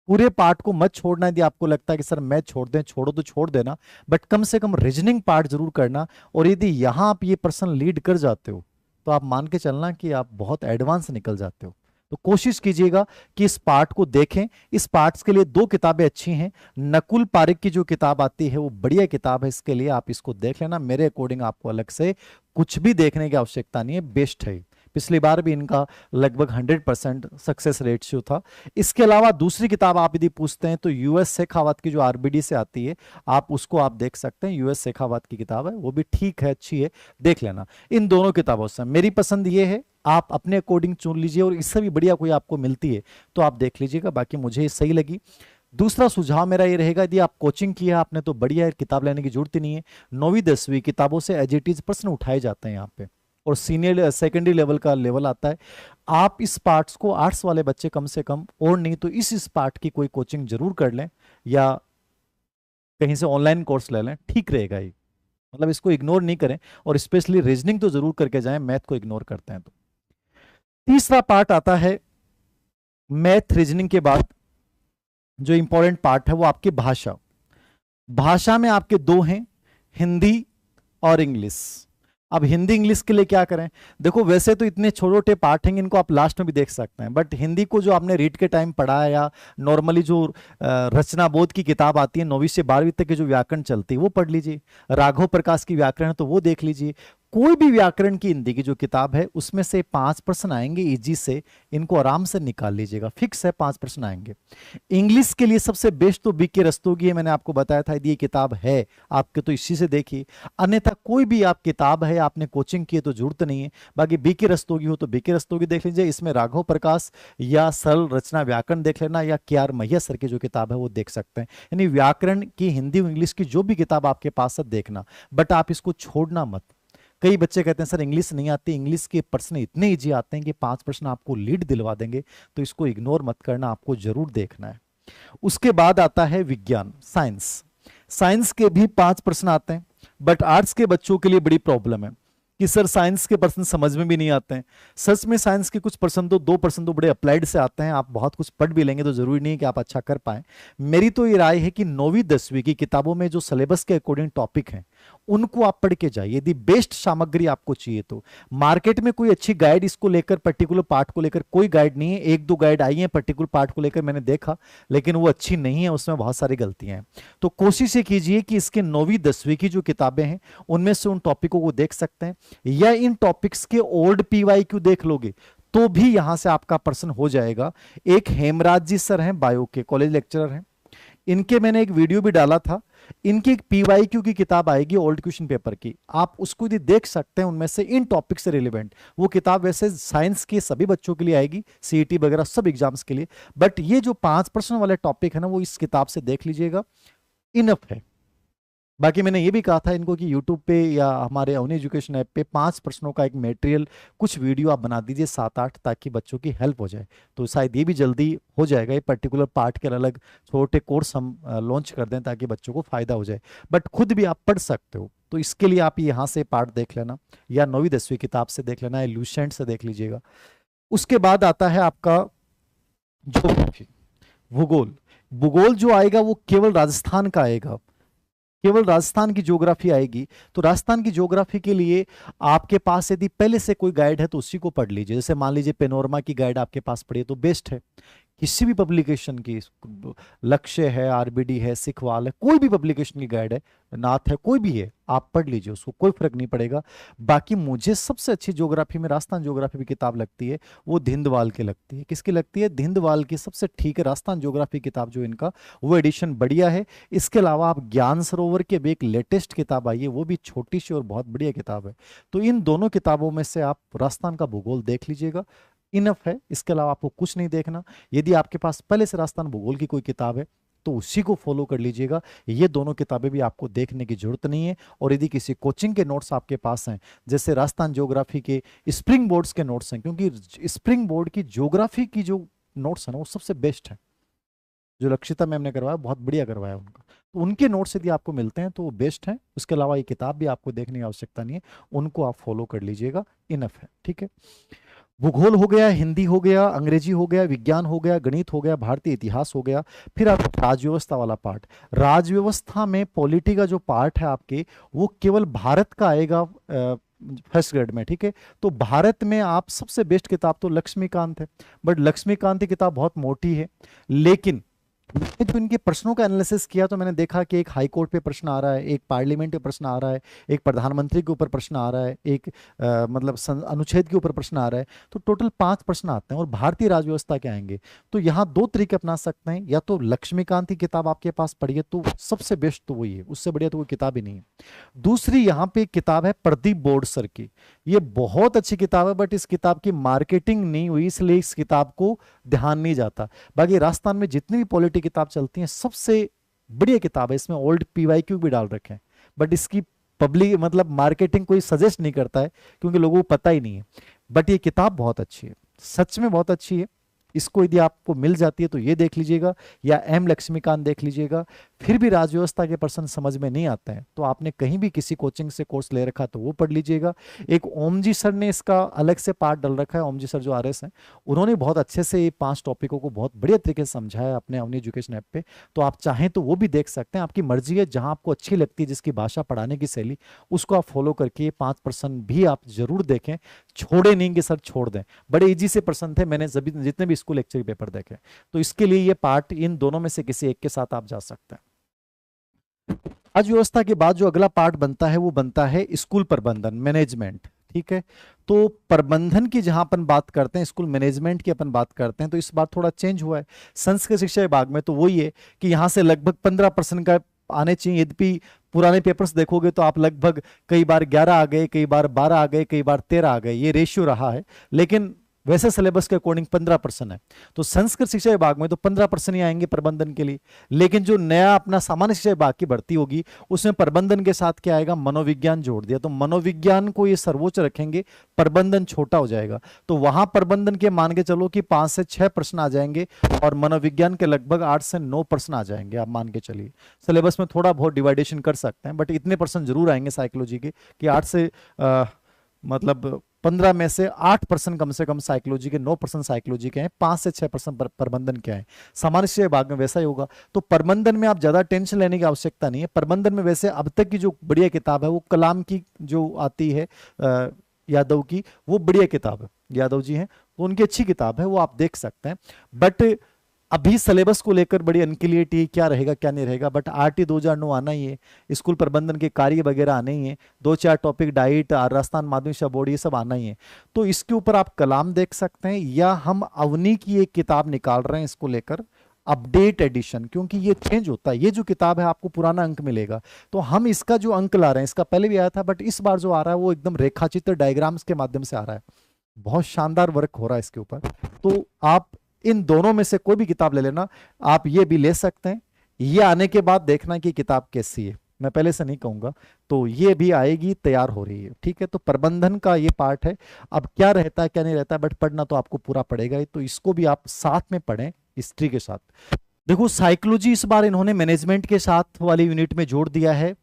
पूरे पार्ट को मत छोड़ना। यदि आपको लगता है कि सर मैं छोड़ दें, छोड़ो तो छोड़ देना, बट कम से कम रीजनिंग पार्ट जरूर करना। और यदि यहां आप ये प्रश्न लीड कर जाते हो तो आप मान के चलना कि आप बहुत एडवांस निकल जाते हो। तो कोशिश कीजिएगा कि इस पार्ट को देखें। इस पार्ट्स के लिए 2 किताबें अच्छी हैं, नकुल पारिक की जो किताब आती है वो बढ़िया किताब है, इसके लिए आप इसको देख लेना। मेरे अकॉर्डिंग आपको अलग से कुछ भी देखने की आवश्यकता नहीं है, बेस्ट है। पिछली बार भी इनका लगभग 100% सक्सेस रेशियो था। इसके अलावा दूसरी किताब आप यदि पूछते हैं तो यूएस शेखावत की जो आरबीडी से आती है, आप उसको आप देख सकते हैं, यूएस शेखावत की किताब है, वो भी ठीक है, अच्छी है, देख लेना। इन दोनों किताबों से मेरी पसंद ये है, आप अपने अकॉर्डिंग चुन लीजिए, और इससे भी बढ़िया कोई आपको मिलती है तो आप देख लीजिएगा, बाकी मुझे सही लगी। दूसरा सुझाव मेरा ये रहेगा, यदि आप कोचिंग किया आपने तो बढ़िया है, किताब लेने की जरूरत ही नहीं है। 9वीं 10वीं किताबों से एज इट इज प्रश्न उठाए जाते हैं यहाँ पे, और सीनियर सेकेंडरी लेवल का लेवल आता है। आप इस पार्ट्स को, आर्ट्स वाले बच्चे कम से कम, और नहीं तो इस पार्ट की कोई कोचिंग जरूर कर लें, या कहीं से ऑनलाइन कोर्स ले लें, ठीक रहेगा ये। मतलब इसको इग्नोर नहीं करें, और स्पेशली रीजनिंग तो जरूर करके जाएं, मैथ को इग्नोर करते हैं तो। तीसरा पार्ट आता है मैथ रीजनिंग के बाद, जो इंपॉर्टेंट पार्ट है वो आपकी भाषा। भाषा में आपके 2 हैं, हिंदी और इंग्लिश। अब हिंदी इंग्लिश के लिए क्या करें? देखो वैसे तो इतने छोटे छोटे पार्ट हैं, इनको आप लास्ट में भी देख सकते हैं, बट हिंदी को जो आपने रीड के टाइम पढ़ा है, या नॉर्मली जो रचना बोध की किताब आती है 9वीं से 12वीं तक की जो व्याकरण चलती है वो पढ़ लीजिए। राघव प्रकाश की व्याकरण है तो वो देख लीजिए। कोई भी व्याकरण की हिंदी की जो किताब है उसमें से 5 प्रश्न आएंगे इजी से, इनको आराम से निकाल लीजिएगा, फिक्स है 5 प्रश्न आएंगे। इंग्लिश के लिए सबसे बेस्ट तो बीके रस्तोगी है, मैंने आपको बताया था, यदि ये किताब है आपके तो इसी से देखिए, अन्यथा कोई भी आप किताब है, आपने कोचिंग की है तो जरूरत नहीं है। बाकी बीके रस्तोगी हो तो बीके रस्तोगी देख लीजिए, इसमें राघव प्रकाश या सरल रचना व्याकरण देख लेना, या KR मैया सर की जो किताब है वो देख सकते हैं। यानी व्याकरण की हिंदी इंग्लिश की जो भी किताब आपके पास है देखना, बट आप इसको छोड़ना मत। कई बच्चे कहते हैं सर इंग्लिश नहीं आती, इंग्लिश के प्रश्न इतने इजी आते हैं कि 5 प्रश्न आपको लीड दिलवा देंगे, तो इसको इग्नोर मत करना, आपको जरूर देखना है। उसके बाद आता है विज्ञान, साइंस। साइंस के भी 5 प्रश्न आते हैं, बट आर्ट्स के बच्चों के लिए बड़ी प्रॉब्लम है कि सर साइंस के प्रश्न समझ में भी नहीं आते हैं। सच में साइंस के कुछ प्रश्न तो 2 प्रश्न तो बड़े अप्लाइड से आते हैं, आप बहुत कुछ पढ़ भी लेंगे तो जरूरी नहीं है कि आप अच्छा कर पाए। मेरी तो ये राय है कि 9वीं 10वीं की किताबों में जो सिलेबस के अकॉर्डिंग टॉपिक हैं उनको आप पढ़ के जाइए। यदि बेस्ट सामग्री आपको चाहिए तो मार्केट में कोई अच्छी गाइड इसको लेकर, पर्टिकुलर पार्ट को लेकर कोई गाइड नहीं है। 1-2 गाइड आई है पर्टिकुलर पार्ट को लेकर, मैंने देखा, लेकिन वो अच्छी नहीं है, उसमें बहुत सारी गलतियां हैं। तो कोशिश ये कीजिए कि इसके 9वीं 10वीं की जो किताबें हैं उनमें से उन टॉपिकों को देख सकते हैं, या इन टॉपिक्स के ओल्ड PYQ देख लोगे तो भी यहां से आपका प्रश्न हो जाएगा। एक हेमराज जी सर हैं, बायो के कॉलेज लेक्चरर हैं, इनके मैंने एक वीडियो भी डाला था। इनकी एक PYQ की किताब आएगी ओल्ड क्वेश्चन पेपर की, आप उसको यदि देख सकते हैं, उनमें से इन टॉपिक से रिलेवेंट वो किताब वैसे साइंस के सभी बच्चों के लिए आएगी, CET वगैरह सब एग्जाम्स के लिए, बट ये जो 5 प्रश्न वाले टॉपिक है ना वो इस किताब से देख लीजिएगा, इनफ है। बाकी मैंने ये भी कहा था इनको कि यूट्यूब पे या हमारे अवनी एजुकेशन ऐप पे 5 प्रश्नों का एक मटेरियल, कुछ वीडियो आप बना दीजिए 7-8, ताकि बच्चों की हेल्प हो जाए। तो शायद ये भी जल्दी हो जाएगा, ये पर्टिकुलर पार्ट के अलग छोटे कोर्स हम लॉन्च कर दें ताकि बच्चों को फायदा हो जाए। बट खुद भी आप पढ़ सकते हो, तो इसके लिए आप यहाँ से पार्ट देख लेना, या 9वीं 10वीं किताब से देख लेना, या ल्यूसेंट से देख लीजिएगा। उसके बाद आता है आपका ज्योग्राफी, भूगोल। भूगोल जो आएगा वो केवल राजस्थान का आएगा, केवल राजस्थान की ज्योग्राफी आएगी। तो राजस्थान की ज्योग्राफी के लिए आपके पास यदि पहले से कोई गाइड है तो उसी को पढ़ लीजिए। जैसे मान लीजिए पेनोरमा की गाइड आपके पास पड़ी है तो बेस्ट है। किसी भी पब्लिकेशन की, लक्ष्य है, आरबीडी है, सिखवाल है, कोई भी पब्लिकेशन की गाइड है, नाथ है, कोई भी है, आप पढ़ लीजिए, उसको कोई फर्क नहीं पड़ेगा। बाकी मुझे सबसे अच्छी ज्योग्राफी में राजस्थान ज्योग्राफी की किताब लगती है, वो धिंदवाल की लगती है। किसकी लगती है? धिंदवाल की सबसे ठीक है राजस्थान ज्योग्राफी किताब जो इनका, वो एडिशन बढ़िया है। इसके अलावा आप ज्ञान सरोवर की भी एक लेटेस्ट किताब आई है, वो भी छोटी सी और बहुत बढ़िया किताब है। तो इन दोनों किताबों में से आप राजस्थान का भूगोल देख लीजिएगा, इनफ है। इसके अलावा आपको कुछ नहीं देखना। यदि आपके पास पहले से राजस्थान भूगोल की कोई किताब है तो उसी को फॉलो कर लीजिएगा। ये दोनों किताबें भी आपको देखने की जरूरत नहीं है। और यदि किसी कोचिंग के नोट्स आपके पास हैं, जैसे राजस्थान ज्योग्राफी के स्प्रिंग बोर्ड्स के नोट्स हैं, क्योंकि स्प्रिंग बोर्ड की ज्योग्राफी की जो नोट्स है ना वो सबसे बेस्ट है। जो लक्षिता मैम ने करवाया बहुत बढ़िया करवाया उनका, तो उनके नोट्स यदि आपको मिलते हैं तो वो बेस्ट हैं। उसके अलावा ये किताब भी आपको देखने की आवश्यकता नहीं है, उनको आप फॉलो कर लीजिएगा, इनफ है। ठीक है, भूगोल हो गया, हिंदी हो गया, अंग्रेजी हो गया, विज्ञान हो गया, गणित हो गया, भारतीय इतिहास हो गया। फिर आप राजव्यवस्था वाला पार्ट, राजव्यवस्था में पॉलिटी का जो पार्ट है आपके, वो केवल भारत का आएगा फर्स्ट ग्रेड में। ठीक है, तो भारत में आप सबसे बेस्ट किताब तो लक्ष्मीकांत है, बट लक्ष्मीकांत की किताब बहुत मोटी है। लेकिन मैंने जो इनके प्रश्नों का एनालिसिस किया तो मैंने देखा कि एक हाई कोर्ट पे प्रश्न आ रहा है, एक पार्लियामेंट पे प्रश्न आ रहा है, एक प्रधानमंत्री के ऊपर प्रश्न आ रहा है, एक मतलब अनुच्छेद के ऊपर प्रश्न आ रहा है। तो टोटल 5 प्रश्न आते हैं। और भारतीय राजव्यवस्था के आएंगे तो यहाँ 2 तरीके अपना सकते हैं, या तो लक्ष्मीकांत की किताब आपके पास पढ़िए तो सबसे बेस्ट तो वही है, उससे बढ़िया तो कोई किताब ही नहीं है। दूसरी यहाँ पे किताब है प्रदीप बोर्ड सर की, ये बहुत अच्छी किताब है, बट इस किताब की मार्केटिंग नहीं हुई, इसलिए इस किताब को ध्यान नहीं जाता। बाकी राजस्थान में जितनी भी पॉलिटी किताब चलती है सबसे बढ़िया किताब है, इसमें ओल्ड पीवाईक्यू भी डाल रखे हैं, बट इसकी पब्लिक मतलब मार्केटिंग कोई सजेस्ट नहीं करता है क्योंकि लोगों को पता ही नहीं है। बट ये किताब बहुत अच्छी है, सच में बहुत अच्छी है। इसको यदि आपको मिल जाती है तो ये देख लीजिएगा, या एम लक्ष्मीकांत देख लीजिएगा। फिर भी राजव्यवस्था के प्रश्न समझ में नहीं आते हैं तो आपने कहीं भी किसी कोचिंग से कोर्स ले रखा तो वो पढ़ लीजिएगा। एक ओम जी सर ने इसका अलग से पार्ट डाल रखा है, ओम जी सर जो आरएस हैं, उन्होंने बहुत अच्छे से ये 5 टॉपिकों को बहुत बढ़िया तरीके से समझाया अपने अवनी एजुकेशन ऐप पे। तो आप चाहें तो वो भी देख सकते हैं, आपकी मर्जी है, जहां आपको अच्छी लगती है जिसकी भाषा पढ़ाने की शैली, उसको आप फॉलो करके ये 5% भी आप जरूर देखें। छोड़े नहीं कि सर छोड़ दें, बड़े इजी से प्रश्न थे, मैंने जितने भी स्कूल लेक्चर पेपर देखे। तो इसके लिए ये पार्ट इन दोनों में से किसी एक के साथ आप जा सकते हैं। आज व्यवस्था के बाद जो अगला पार्ट बनता है वो बनता है स्कूल प्रबंधन, मैनेजमेंट। ठीक है, तो प्रबंधन की जहां अपन बात करते हैं, स्कूल मैनेजमेंट की अपन बात करते हैं, तो इस बार थोड़ा चेंज हुआ है। संस्कृत शिक्षा विभाग में तो वही है कि यहां से लगभग 15% का आने चाहिए। यद्यपि पुराने पेपर्स देखोगे तो आप लगभग कई बार 11 आ गए, कई बार 12 आ गए, कई बार 13 आ गए, ये रेशियो रहा है। लेकिन वैसे सिलेबस के अकॉर्डिंग 15% है, तो संस्कृत शिक्षा विभाग में तो 15% ही आएंगे प्रबंधन के लिए। लेकिन जो नया अपना सामान्य शिक्षा विभाग की भर्ती होगी उसमें प्रबंधन के साथ क्या आएगा, मनोविज्ञान जोड़ दिया, तो मनोविज्ञान को ये सर्वोच्च रखेंगे, प्रबंधन छोटा हो जाएगा। तो वहां प्रबंधन के मान के चलो कि 5 से 6 प्रश्न आ जाएंगे और मनोविज्ञान के लगभग 8 से 9 प्रश्न आ जाएंगे। आप मान के चलिए सिलेबस में थोड़ा बहुत डिवाइडेशन कर सकते हैं, बट इतने प्रश्न जरूर आएंगे साइकोलॉजी के कि 8 से मतलब 15 में से 8% कम से कम साइकोलॉजी के, 9% साइकोलॉजी के हैं, 5 से 6% प्रबंधन के हैं। सामान्य शिक्षा विभाग में वैसा ही होगा। तो प्रबंधन में आप ज्यादा टेंशन लेने की आवश्यकता नहीं है। प्रबंधन में वैसे अब तक की जो बढ़िया किताब है वो कलाम की जो आती है यादव की, वो बढ़िया किताब है, यादव जी हैं तो उनकी अच्छी किताब है, वो आप देख सकते हैं। बट अभी सिलेबस को लेकर बड़ी अनक्लियरिटी क्या रहेगा क्या नहीं रहेगा, बट आरटी 2009 आना ही है, स्कूल प्रबंधन के कार्य वगैरह आने ही है, 2-4 टॉपिक डाइट, राजस्थान माध्यमिक शिक्षा बोर्ड, ये सब आना ही है। तो इसके ऊपर आप कलाम देख सकते हैं, या हम अवनी की एक किताब निकाल रहे हैं इसको लेकर, अपडेट एडिशन, क्योंकि ये चेंज होता है। ये जो किताब है आपको पुराना अंक मिलेगा, तो हम इसका जो अंक ला रहे हैं, इसका पहले भी आया था बट इस बार जो आ रहा है वो एकदम रेखाचित्र डायग्राम्स के माध्यम से आ रहा है। बहुत शानदार वर्क हो रहा है इसके ऊपर। तो आप इन दोनों में से कोई भी किताब ले लेना, आप ये भी ले सकते हैं। ये आने के बाद देखना कि किताब कैसी है, मैं पहले से नहीं कहूंगा। तो ये भी आएगी, तैयार हो रही है, ठीक है। तो प्रबंधन का ये पार्ट है। अब क्या रहता है क्या नहीं रहता है, बट पढ़ना तो आपको पूरा पड़ेगा ही, तो इसको भी आप साथ में पढ़ें हिस्ट्री के साथ। देखो साइकोलॉजी इस बार इन्होंने मैनेजमेंट के साथ वाली यूनिट में जोड़ दिया है।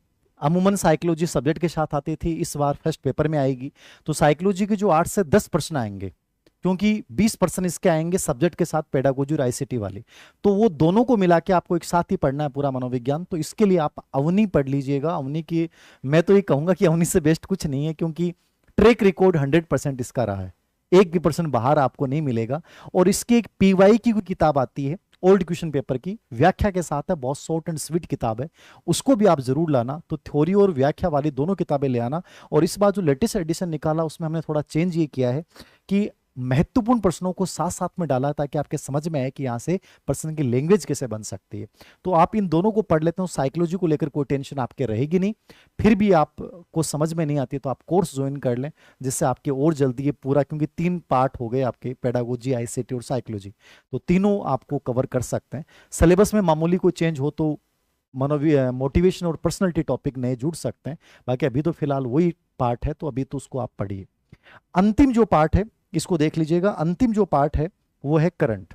अमूमन साइकोलॉजी सब्जेक्ट के साथ आती थी, इस बार फर्स्ट पेपर में आएगी। तो साइकोलॉजी के जो 8 से 10 प्रश्न आएंगे, क्योंकि 20% इसके आएंगे सब्जेक्ट के साथ पेडागोजी और आईसीटी वाली, तो वो दोनों को मिला के आपको एक साथ ही पढ़ना है पूरा मनोविज्ञान। तो इसके लिए आप अवनी पढ़ लीजिएगा। अवनी की मैं तो ये कहूंगा कि अवनी से बेस्ट कुछ नहीं है, क्योंकि ट्रैक रिकॉर्ड 100% इसका रहा है, 1% बाहर आपको नहीं मिलेगा। और इसकी एक पीवाई की किताब आती है ओल्ड क्वेश्चन पेपर की, व्याख्या के साथ है, बहुत शॉर्ट एंड स्वीट किताब है, उसको भी आप जरूर लाना। तो थ्योरी और व्याख्या वाली दोनों किताबें ले आना। और इस बार जो लेटेस्ट एडिशन निकाला उसमें हमने थोड़ा चेंज ये किया है कि महत्वपूर्ण प्रश्नों को साथ साथ में डाला, ताकि आपके समझ में आए कि यहाँ से प्रश्न की लैंग्वेज कैसे बन सकती है। तो आप इन दोनों को पढ़ लेते हो, साइकोलॉजी को लेकर कोई टेंशन आपके रहेगी नहीं। फिर भी आपको समझ में नहीं आती तो आप कोर्स ज्वाइन कर लें, जिससे आपके और जल्दी ये पूरा, क्योंकि 3 पार्ट हो गए आपके, पेडागोजी, आईसीटी और साइकोलॉजी, तो तीनों आपको कवर कर सकते हैं। सिलेबस में मामूली कोई चेंज हो तो मोटिवेशन और पर्सनैलिटी टॉपिक नए जुड़ सकते हैं, बाकी अभी तो फिलहाल वही पार्ट है, तो अभी तो उसको आप पढ़िए। अंतिम जो पार्ट है इसको देख लीजिएगा। अंतिम जो पार्ट है वो है करंट।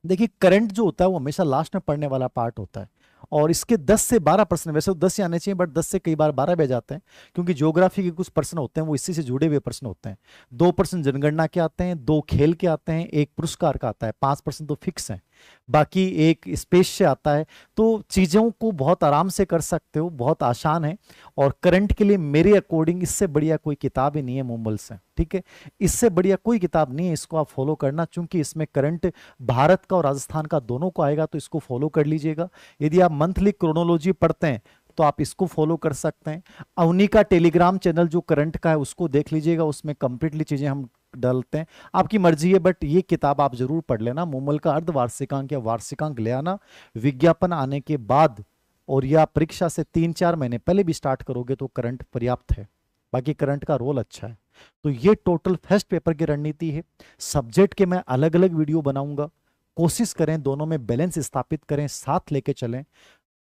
देखिए करंट जो होता है वो हमेशा लास्ट में पढ़ने वाला पार्ट होता है, और इसके 10 से 12 प्रश्न, वैसे तो 10 ही आने चाहिए, बट 10 से कई बार 12 भी जाते हैं, क्योंकि ज्योग्राफी के कुछ प्रश्न होते हैं वो इसी से जुड़े हुए प्रश्न होते हैं। 2 प्रश्न जनगणना के आते हैं, 2 खेल के आते हैं, 1 पुरस्कार का आता है, 5 प्रश्न तो फिक्स हैं, बाकी 1 स्पेस से आता है। तो चीजों को बहुत आराम से कर सकते हो, बहुत आसान है। और करंट के लिए मेरे अकॉर्डिंग इससे बढ़िया कोई किताब ही नहीं है मुंबल से, ठीक है, इससे बढ़िया कोई किताब नहीं है, इसको आप फॉलो करना, चूंकि इसमें करंट भारत का और राजस्थान का दोनों को आएगा, तो इसको फॉलो कर लीजिएगा। यदि आप मंथली क्रोनोलॉजी पढ़ते हैं तो आप इसको फॉलो कर सकते हैं। अवनी का टेलीग्राम चैनल जो करंट का है उसको देख लीजिएगा, उसमें कंप्लीटली चीजें हम डालते हैं, आपकी मर्जी है, बट ये किताब आप जरूर पढ़ लेना। मुमल का अर्धवार्षिकांक या वार्षिकांक ले आना विज्ञापन आने के बाद, और या परीक्षा से 3-4 महीने पहले भी स्टार्ट करोगे तो करंट पर्याप्त है, बाकी करंट का रोल अच्छा है। तो ये टोटल फर्स्ट पेपर की रणनीति है। सब्जेक्ट के मैं अलग अलग वीडियो बनाऊंगा, कोशिश करें दोनों में बैलेंस स्थापित करें, साथ लेके चलें।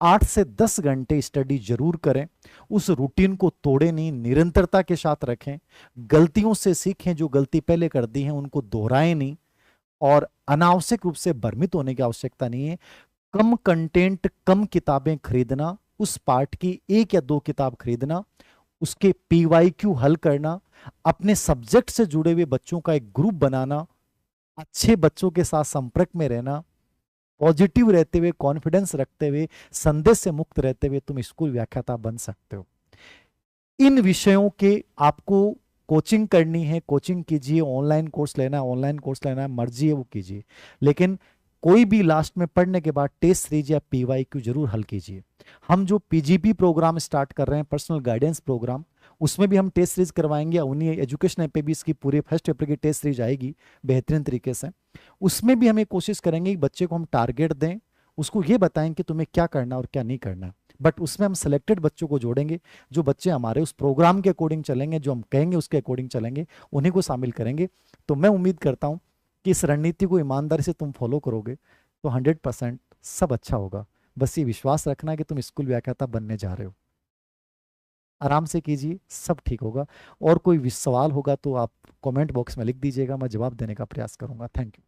8 से 10 घंटे स्टडी जरूर करें, उस रूटीन को तोड़े नहीं, निरंतरता के साथ रखें, गलतियों से सीखें, जो गलती पहले कर दी है उनको दोहराएं नहीं, और अनावश्यक रूप से भ्रमित होने की आवश्यकता नहीं है। कम कंटेंट, कम किताबें खरीदना, उस पार्ट की 1 या 2 किताब खरीदना, उसके पीवाईक्यू हल करना, अपने सब्जेक्ट से जुड़े हुए बच्चों का एक ग्रुप बनाना, अच्छे बच्चों के साथ संपर्क में रहना, पॉजिटिव रहते हुए, कॉन्फिडेंस रखते हुए, संदेश से मुक्त रहते हुए तुम स्कूल व्याख्याता बन सकते हो। इन विषयों के आपको कोचिंग करनी है, कोचिंग कीजिए, ऑनलाइन कोर्स लेना है, ऑनलाइन कोर्स लेना है, मर्जी है वो कीजिए, लेकिन कोई भी लास्ट में पढ़ने के बाद टेस्ट सीरीज या पीवाईक्यू जरूर हल कीजिए। हम जो पीजीपी प्रोग्राम स्टार्ट कर रहे हैं, पर्सनल गाइडेंस प्रोग्राम, उसमें भी हम टेस्ट सीरीज करवाएंगे। उन्हीं एजुकेशन ऐप पे भी इसकी पूरे फर्स्ट पेपर की टेस्ट सीरीज आएगी बेहतरीन तरीके से। उसमें भी हमें कोशिश करेंगे कि बच्चे को हम टारगेट दें, उसको ये बताएं कि तुम्हें क्या करना और क्या नहीं करना, बट उसमें हम सिलेक्टेड बच्चों को जोड़ेंगे, जो बच्चे हमारे उस प्रोग्राम के अकॉर्डिंग चलेंगे, जो हम कहेंगे उसके अकॉर्डिंग चलेंगे, उन्हीं को शामिल करेंगे। तो मैं उम्मीद करता हूं कि इस रणनीति को ईमानदारी से तुम फॉलो करोगे तो 100% सब अच्छा होगा। बस ये विश्वास रखना कि तुम स्कूल व्याख्याता बनने जा रहे हो। आराम से कीजिए, सब ठीक होगा। और कोई सवाल होगा तो आप कमेंट बॉक्स में लिख दीजिएगा, मैं जवाब देने का प्रयास करूंगा। Thank you.